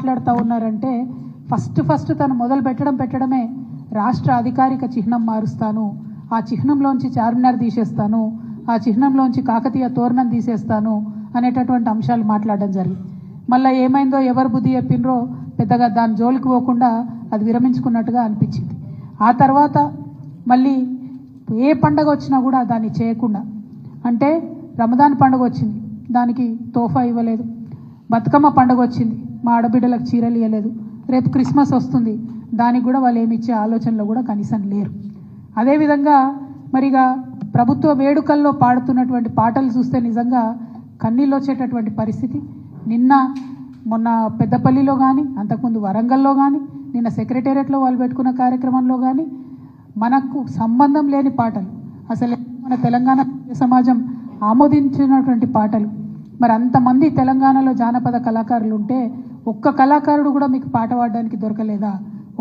మాట్లాడుతూ ఉన్నారంటే ఫస్ట్ తను మొదలు పెట్టడమే రాష్ట్ర అధికారిక చిహ్నం మారుస్తాను, ఆ చిహ్నంలోంచి చార్మినార్ తీసేస్తాను, ఆ చిహ్నంలోంచి కాకతీయ తోరణం తీసేస్తాను అనేటటువంటి అంశాలు మాట్లాడడం జరిగింది. మళ్ళీ ఏమైందో ఎవరు బుద్ధి చెప్పినరో పెద్దగా దాని జోలికి పోకుండా అది విరమించుకున్నట్టుగా అనిపించింది. ఆ తర్వాత మళ్ళీ ఏ పండగ వచ్చినా కూడా దాన్ని చేయకుండా, అంటే రమదాన్ పండుగ వచ్చింది దానికి తోఫా ఇవ్వలేదు, బతుకమ్మ పండుగ వచ్చింది మా ఆడబిడ్డలకు చీరలు ఇవ్వలేదు, రేపు క్రిస్మస్ వస్తుంది దానికి కూడా వాళ్ళు ఏమి ఇచ్చే ఆలోచనలో కూడా కనీసం లేరు. అదేవిధంగా మరిగా ప్రభుత్వ వేడుకల్లో పాడుతున్నటువంటి పాటలు చూస్తే నిజంగా కన్నీళ్ళు వచ్చేటటువంటి పరిస్థితి. మొన్న పెద్దపల్లిలో కానీ, అంతకుముందు వరంగల్లో కానీ, నిన్న సెక్రటేరియట్లో వాళ్ళు పెట్టుకున్న కార్యక్రమంలో కానీ మనకు సంబంధం లేని పాటలు, అసలు మన తెలంగాణ సమాజం ఆమోదించినటువంటి పాటలు. మరి అంతమంది తెలంగాణలో జానపద కళాకారులు ఉంటే ఒక్క కళాకారుడు కూడా మీకు పాట పాడడానికి దొరకలేదా?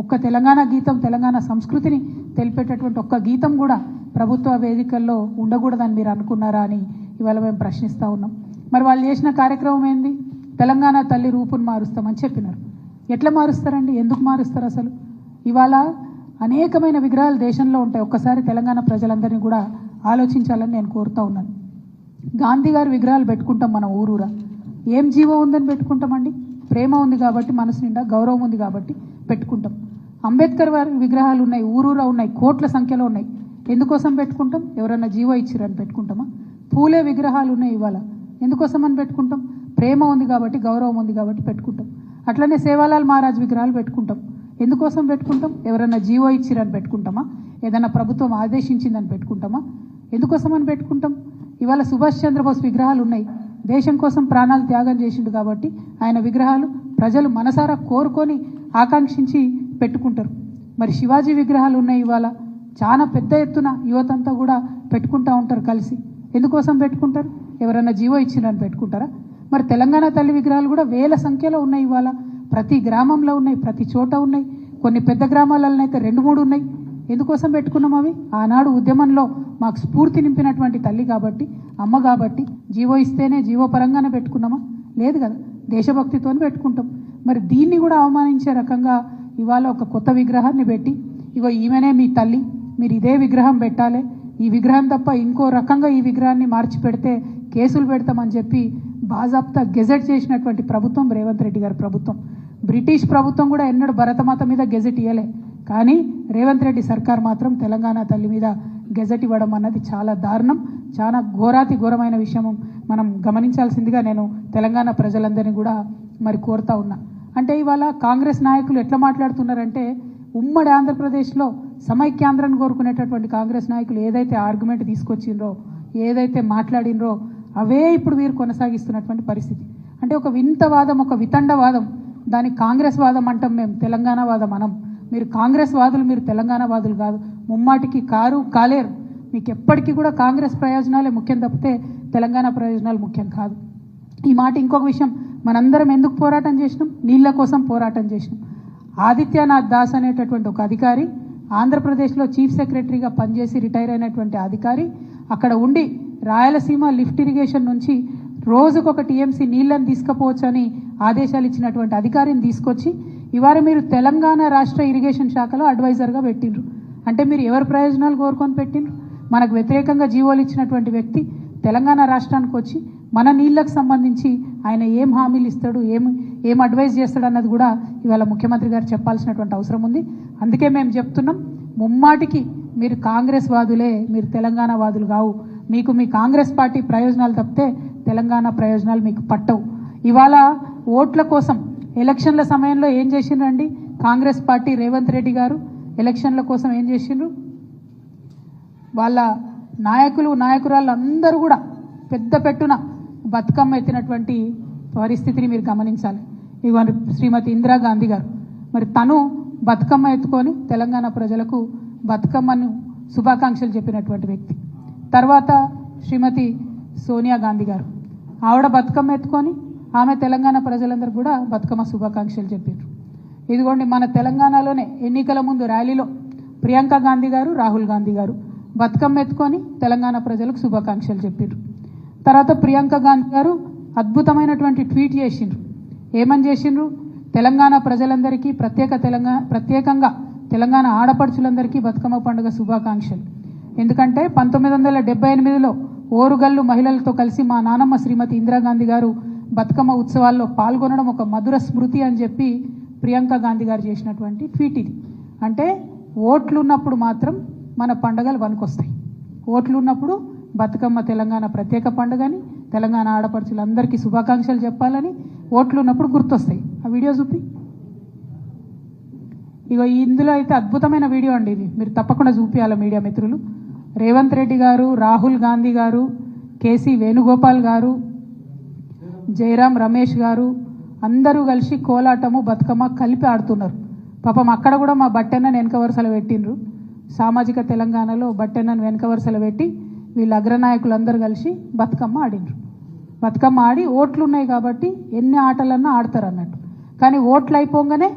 ఒక్క తెలంగాణ గీతం, తెలంగాణ సంస్కృతిని తెలిపేటటువంటి ఒక్క గీతం కూడా ప్రభుత్వ వేదికల్లో ఉండకూడదని మీరు అనుకున్నారా అని ఇవాళ మేము ప్రశ్నిస్తూ ఉన్నాం. మరి వాళ్ళు చేసిన కార్యక్రమం ఏంది? తెలంగాణ తల్లి రూపును మారుస్తామని చెప్పినారు. ఎట్లా మారుస్తారండి? ఎందుకు మారుస్తారు? అసలు ఇవాళ అనేకమైన విగ్రహాలు దేశంలో ఉంటాయి. ఒక్కసారి తెలంగాణ ప్రజలందరినీ కూడా ఆలోచించాలని నేను కోరుతూ ఉన్నాను. గాంధీ గారి విగ్రహాలు పెట్టుకుంటాం మన ఊరూరా. ఏం జీవం ఉందని పెట్టుకుంటామండి? ప్రేమ ఉంది కాబట్టి, మనసు నిండా గౌరవం ఉంది కాబట్టి పెట్టుకుంటాం. అంబేద్కర్ వారి విగ్రహాలు ఉన్నాయి, ఊరూరా ఉన్నాయి, కోట్ల సంఖ్యలో ఉన్నాయి. ఎందుకోసం పెట్టుకుంటాం? ఎవరన్నా జీవో ఇచ్చిరని పెట్టుకుంటామా? పూలే విగ్రహాలు ఉన్నాయి ఇవాళ, ఎందుకోసం అని పెట్టుకుంటాం? ప్రేమ ఉంది కాబట్టి, గౌరవం ఉంది కాబట్టి పెట్టుకుంటాం. అట్లనే సేవాలాల్ మహారాజ్ విగ్రహాలు పెట్టుకుంటాం. ఎందుకోసం పెట్టుకుంటాం? ఎవరన్నా జీవో ఇచ్చిరని పెట్టుకుంటామా? ఏదైనా ప్రభుత్వం ఆదేశించిందని పెట్టుకుంటామా? ఎందుకోసం అని పెట్టుకుంటాం? ఇవాళ సుభాష్ చంద్రబోస్ విగ్రహాలు ఉన్నాయి, దేశం కోసం ప్రాణాలు త్యాగం చేసిండు కాబట్టి ఆయన విగ్రహాలు ప్రజలు మనసారా కోరుకొని ఆకాంక్షించి పెట్టుకుంటారు. మరి శివాజీ విగ్రహాలు ఉన్నాయి ఇవాళ, చాలా పెద్ద ఎత్తున యువతంతా కూడా పెట్టుకుంటూ ఉంటారు కలిసి. ఎందుకోసం పెట్టుకుంటారు? ఎవరైనా జీవో ఇచ్చిరని పెట్టుకుంటారా? మరి తెలంగాణ తల్లి విగ్రహాలు కూడా వేల సంఖ్యలో ఉన్నాయి ఇవాళ, ప్రతి గ్రామంలో ఉన్నాయి, ప్రతి చోట ఉన్నాయి. కొన్ని పెద్ద గ్రామాలలో అయితే 2-3 ఉన్నాయి. ఎందుకోసం పెట్టుకున్నాం అవి? ఆనాడు ఉద్యమంలో మాకు స్ఫూర్తి నింపినటువంటి తల్లి కాబట్టి, అమ్మ కాబట్టి జీవో ఇస్తేనే జీవో పరంగానే పెట్టుకున్నామా? లేదు కదా, దేశభక్తితో పెట్టుకుంటాం. మరి దీన్ని కూడా అవమానించే రకంగా ఇవాళ ఒక కొత్త విగ్రహాన్ని పెట్టి, ఇగో ఈమెనే మీ తల్లి, మీరు ఇదే విగ్రహం పెట్టాలి, ఈ విగ్రహం తప్ప ఇంకో రకంగా ఈ విగ్రహాన్ని మార్చి పెడితే కేసులు పెడతామని చెప్పి బాజాప్తా గెజెట్ చేసినటువంటి ప్రభుత్వం రేవంత్ రెడ్డి గారి ప్రభుత్వం. బ్రిటిష్ ప్రభుత్వం కూడా ఎన్నడూ భరతమాత మీద గెజెట్ ఇవ్వలే, కానీ రేవంత్ రెడ్డి సర్కార్ మాత్రం తెలంగాణ తల్లి మీద గెజెట్ ఇవ్వడం అన్నది చాలా దారుణం, చాలా ఘోరాతి ఘోరమైన విషయం మనం గమనించాల్సిందిగా నేను తెలంగాణ ప్రజలందరినీ కూడా మరి కోరుతా ఉన్నా. అంటే ఇవాళ కాంగ్రెస్ నాయకులు ఎట్లా మాట్లాడుతున్నారంటే, ఉమ్మడి ఆంధ్రప్రదేశ్లో సమైక్యాంధ్రాన్ని కోరుకునేటటువంటి కాంగ్రెస్ నాయకులు ఏదైతే ఆర్గ్యుమెంట్ తీసుకొచ్చిండ్రో, ఏదైతే మాట్లాడినరో అవే ఇప్పుడు వీరు కొనసాగిస్తున్నటువంటి పరిస్థితి. అంటే ఒక వింతవాదం, ఒక వితండవాదం, దాన్ని కాంగ్రెస్ వాదం అంటాం మేము, తెలంగాణ వాదం అనం. మీరు కాంగ్రెస్ వాదులు, మీరు తెలంగాణ వాదులు కాదు, ముమ్మాటికి కాలేరు. మీకు ఎప్పటికీ కూడా కాంగ్రెస్ ప్రయోజనాలే ముఖ్యం తప్పితే తెలంగాణ ప్రయోజనాలు ముఖ్యం కాదు. ఈ మాట ఇంకొక విషయం, మనందరం ఎందుకు పోరాటం చేసినాం? నీళ్ల కోసం పోరాటం చేసినాం. ఆదిత్యనాథ్ దాస్ అనేటటువంటి ఒక అధికారి, ఆంధ్రప్రదేశ్లో చీఫ్ సెక్రటరీగా పనిచేసి రిటైర్ అయినటువంటి అధికారి, అక్కడ ఉండి రాయలసీమ లిఫ్ట్ ఇరిగేషన్ నుంచి రోజుకొక టీఎంసీ నీళ్లను తీసుకుపోవచ్చని ఆదేశాలు ఇచ్చినటువంటి అధికారిని తీసుకొచ్చి ఇవాళ మీరు తెలంగాణ రాష్ట్ర ఇరిగేషన్ శాఖలో అడ్వైజర్గా పెట్టిండ్రు. అంటే మీరు ఎవరి ప్రయోజనాలు కోరుకొని పెట్టిండ్రు? మనకు వ్యతిరేకంగా జీవోలు ఇచ్చినటువంటి వ్యక్తి తెలంగాణ రాష్ట్రానికి వచ్చి మన నీళ్లకు సంబంధించి ఆయన ఏం హామీలు ఇస్తాడు, ఏం అడ్వైజ్ చేస్తాడు అన్నది కూడా ఇవాళ ముఖ్యమంత్రి గారు చెప్పాల్సినటువంటి అవసరం ఉంది. అందుకే మేము చెప్తున్నాం, ముమ్మాటికి మీరు కాంగ్రెస్ వాదులే, మీరు తెలంగాణ వాదులు కావు. మీకు మీ కాంగ్రెస్ పార్టీ ప్రయోజనాలు తప్పితే తెలంగాణ ప్రయోజనాలు మీకు పట్టవు. ఇవాళ ఓట్ల కోసం ఎలక్షన్ల సమయంలో ఏం చేసిండ్రండి కాంగ్రెస్ పార్టీ? రేవంత్ రెడ్డి గారు ఎలక్షన్ల కోసం ఏం చేసిండ్రు? వాళ్ళ నాయకులు నాయకురాళ్ళు అందరూ కూడా పెద్ద పెట్టున బతుకమ్మ ఎత్తినటువంటి పరిస్థితిని మీరు గమనించాలి. ఇవాళ శ్రీమతి ఇందిరాగాంధీ గారు మరి తను బతుకమ్మ ఎత్తుకొని తెలంగాణ ప్రజలకు బతుకమ్మను శుభాకాంక్షలు చెప్పినటువంటి వ్యక్తి. తర్వాత శ్రీమతి సోనియా గాంధీ గారు, ఆవిడ బతుకమ్మ ఎత్తుకొని ఆమె తెలంగాణ ప్రజలందరూ కూడా బతుకమ్మ శుభాకాంక్షలు చెప్పారు. ఇదిగోండి మన తెలంగాణలోనే ఎన్నికల ముందు ర్యాలీలో ప్రియాంక గాంధీ గారు, రాహుల్ గాంధీ గారు బతుకమ్మ ఎత్తుకొని తెలంగాణ ప్రజలకు శుభాకాంక్షలు చెప్పారు. తర్వాత ప్రియాంక గాంధీ గారు అద్భుతమైనటువంటి ట్వీట్ చేసిండ్రు. ఏమని చేసిండ్రు? తెలంగాణ ప్రజలందరికీ ప్రత్యేకంగా తెలంగాణ ఆడపడుచులందరికీ బతుకమ్మ పండుగ శుభాకాంక్షలు. ఎందుకంటే 1978లో ఓరుగల్లు మహిళలతో కలిసి మా నానమ్మ శ్రీమతి ఇందిరాగాంధీ గారు బతుకమ్మ ఉత్సవాల్లో పాల్గొనడం ఒక మధుర స్మృతి అని చెప్పి ప్రియాంక గాంధీ గారు చేసినటువంటి ట్వీట్ ఇది. అంటే ఓట్లు ఉన్నప్పుడు మాత్రం మన పండుగలు వనుకొస్తాయి. ఓట్లు ఉన్నప్పుడు బతుకమ్మ తెలంగాణ ప్రత్యేక పండుగని, తెలంగాణ ఆడపడుచులందరికీ శుభాకాంక్షలు చెప్పాలని ఓట్లు ఉన్నప్పుడు గుర్తొస్తాయి. ఆ వీడియో చూపి. ఇగో ఇందులో అయితే అద్భుతమైన వీడియో అండి ఇది, మీరు తప్పకుండా చూపించాలి మీడియా మిత్రులు. రేవంత్ రెడ్డి గారు, రాహుల్ గాంధీ గారు, కేసీ వేణుగోపాల్ గారు, జయరాం రమేష్ గారు అందరూ కలిసి కోలాటము బతుకమ్మ కలిపి ఆడుతున్నారు. పాపం అక్కడ కూడా మా బట్టెన్నను వెనక వరుసలో పెట్టిండ్రు. సామాజిక తెలంగాణలో బట్టెన్నను వెనక వరుసలో పెట్టి వీళ్ళ అగ్రనాయకులందరూ కలిసి బతుకమ్మ ఆడిండ్రు. బతుకమ్మ ఆడి ఓట్లు ఉన్నాయి కాబట్టి ఎన్ని ఆటలన్నా ఆడతారు అన్నట్టు. కానీ ఓట్లు అయిపోగానే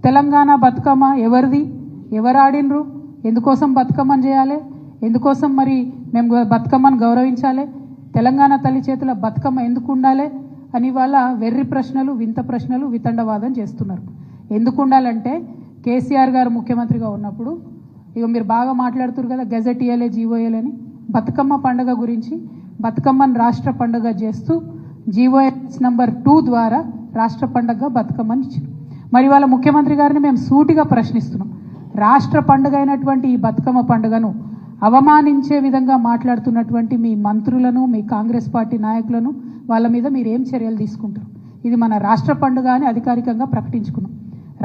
తెలంగాణ బతుకమ్మ ఎవరిది, ఎవరు ఆడినరు, ఎందుకోసం బతుకమ్మని చేయాలి, ఎందుకోసం మరి మేము బతుకమ్మను గౌరవించాలి, తెలంగాణ తల్లి చేతుల బతుకమ్మ ఎందుకు ఉండాలి అని వాళ్ళ వెర్రి ప్రశ్నలు, వింత ప్రశ్నలు, వితండవాదం చేస్తున్నారు. ఎందుకు ఉండాలంటే కేసీఆర్ గారు ముఖ్యమంత్రిగా ఉన్నప్పుడు ఇక మీరు బాగా మాట్లాడుతున్నారు కదా, గెజెట్ ఇయ్యలే, జీవో ఇయ్యలేని, బతుకమ్మ పండుగ గురించి బతుకమ్మను రాష్ట్ర పండుగ చేస్తూ జీవోఎస్ నంబర్ 2 ద్వారా రాష్ట్ర పండుగ బతుకమ్మని ఇచ్చారు. మరి వాళ్ళ ముఖ్యమంత్రి గారిని మేము సూటిగా ప్రశ్నిస్తున్నాం. రాష్ట్ర పండుగ అయినటువంటి ఈ బతుకమ్మ పండుగను అవమానించే విధంగా మాట్లాడుతున్నటువంటి మీ మంత్రులను, మీ కాంగ్రెస్ పార్టీ నాయకులను వాళ్ళ మీద మీరు ఏం చర్యలు తీసుకుంటారు? ఇది మన రాష్ట్ర పండుగ అని అధికారికంగా ప్రకటించుకున్నాం.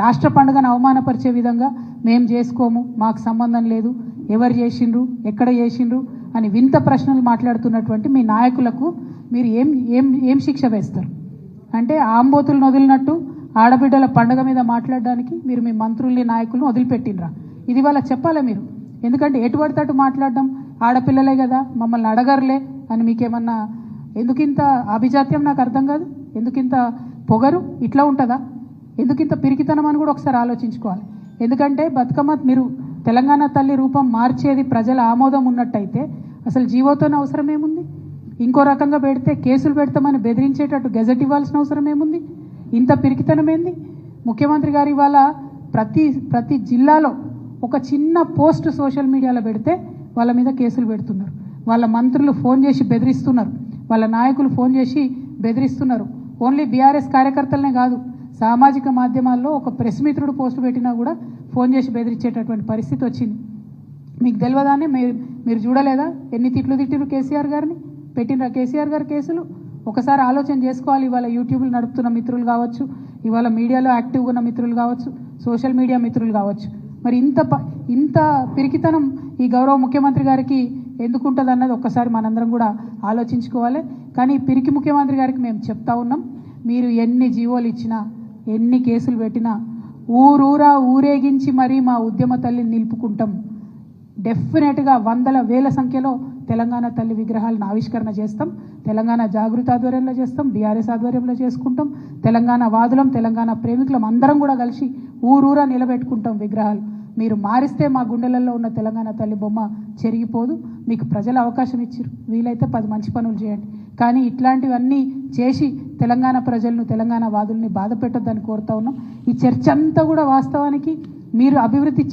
రాష్ట్ర పండుగను అవమానపరిచే విధంగా మేము చేసుకోము, మాకు సంబంధం లేదు, ఎవరు చేసిండ్రు, ఎక్కడ చేసిండ్రు అని వింత ప్రశ్నలు మాట్లాడుతున్నటువంటి మీ నాయకులకు మీరు ఏం ఏం ఏం శిక్ష వేస్తారు? అంటే ఆంబోతులను వదిలినట్టు ఆడబిడ్డల పండుగ మీద మాట్లాడడానికి మీరు మీ మంత్రుల్ని, నాయకులను వదిలిపెట్టినరా? ఇది వాళ్ళ చెప్పాలి మీరు. ఎందుకంటే ఎటు పడితే మాట్లాడడం, ఆడపిల్లలే కదా మమ్మల్ని అడగర్లే అని మీకేమన్నా ఎందుకింత అభిజాత్యం నాకు అర్థం కాదు. ఎందుకింత పొగరు, ఇట్లా ఉంటుందా? ఎందుకింత పిరికితనం అని కూడా ఒకసారి ఆలోచించుకోవాలి. ఎందుకంటే బతుకమ్మ మీరు తెలంగాణ తల్లి రూపం మార్చేది ప్రజల ఆమోదం ఉన్నట్టయితే అసలు జీవోతోనే అవసరం ఏముంది? ఇంకో రకంగా పెడితే కేసులు పెడతామని బెదిరించేటట్టు గెజెట్ ఇవ్వాల్సిన అవసరం ఏముంది? ఇంత పిరికితనం ఏంది? ముఖ్యమంత్రి గారు ఇవాళ ప్రతి జిల్లాలో ఒక చిన్న పోస్ట్ సోషల్ మీడియాలో పెడితే వాళ్ళ మీద కేసులు పెడుతున్నారు. వాళ్ళ మంత్రులు ఫోన్ చేసి బెదిరిస్తున్నారు, వాళ్ళ నాయకులు ఫోన్ చేసి బెదిరిస్తున్నారు. ఓన్లీ బీఆర్ఎస్ కార్యకర్తలనే కాదు, సామాజిక మాధ్యమాల్లో ఒక ప్రెస్ మిత్రుడు పోస్ట్ పెట్టినా కూడా ఫోన్ చేసి బెదిరించేటటువంటి పరిస్థితి వచ్చింది. మీకు తెలియదానే మీరు చూడలేదా ఎన్ని తిట్లు తిట్టిరు కేసీఆర్ గారిని? పెట్టినరా కేసీఆర్ గారు కేసులు? ఒకసారి ఆలోచన చేసుకోవాలి. ఇవాళ యూట్యూబ్లు నడుపుతున్న మిత్రులు కావచ్చు, ఇవాళ మీడియాలో యాక్టివ్గా ఉన్న మిత్రులు కావచ్చు, సోషల్ మీడియా మిత్రులు కావచ్చు, మరి ఇంత పిరికితనం ఈ గౌరవ ముఖ్యమంత్రి గారికి ఎందుకుంటుంది అన్నది ఒక్కసారి మనందరం కూడా ఆలోచించుకోవాలి. కానీ పిరికి ముఖ్యమంత్రి గారికి మేము చెప్తా ఉన్నాం, మీరు ఎన్ని జీవోలు ఇచ్చినా, ఎన్ని కేసులు పెట్టినా ఊరూరా ఊరేగించి మరీ మా ఉద్యమ తల్లిని నిలుపుకుంటాం. డెఫినెట్గా వందల వేల సంఖ్యలో తెలంగాణ తల్లి విగ్రహాలను ఆవిష్కరణ చేస్తాం. తెలంగాణ జాగృతి ఆధ్వర్యంలో చేస్తాం, బీఆర్ఎస్ ఆధ్వర్యంలో చేసుకుంటాం. తెలంగాణ వాదులం, తెలంగాణ ప్రేమికులం అందరం కూడా కలిసి ఊరూరా నిలబెట్టుకుంటాం విగ్రహాలు. మీరు మారిస్తే మా గుండెలలో ఉన్న తెలంగాణ తల్లి బొమ్మ చెరిగిపోదు. మీకు ప్రజలు అవకాశం ఇచ్చారు, వీలైతే 10 మంచి పనులు చేయండి. కానీ ఇట్లాంటివన్నీ చేసి తెలంగాణ ప్రజలను, తెలంగాణ వాదుల్ని బాధ పెట్టొద్దని కోరుతా ఉన్నాం. ఈ చర్చ అంతా కూడా వాస్తవానికి మీరు అభివృద్ధి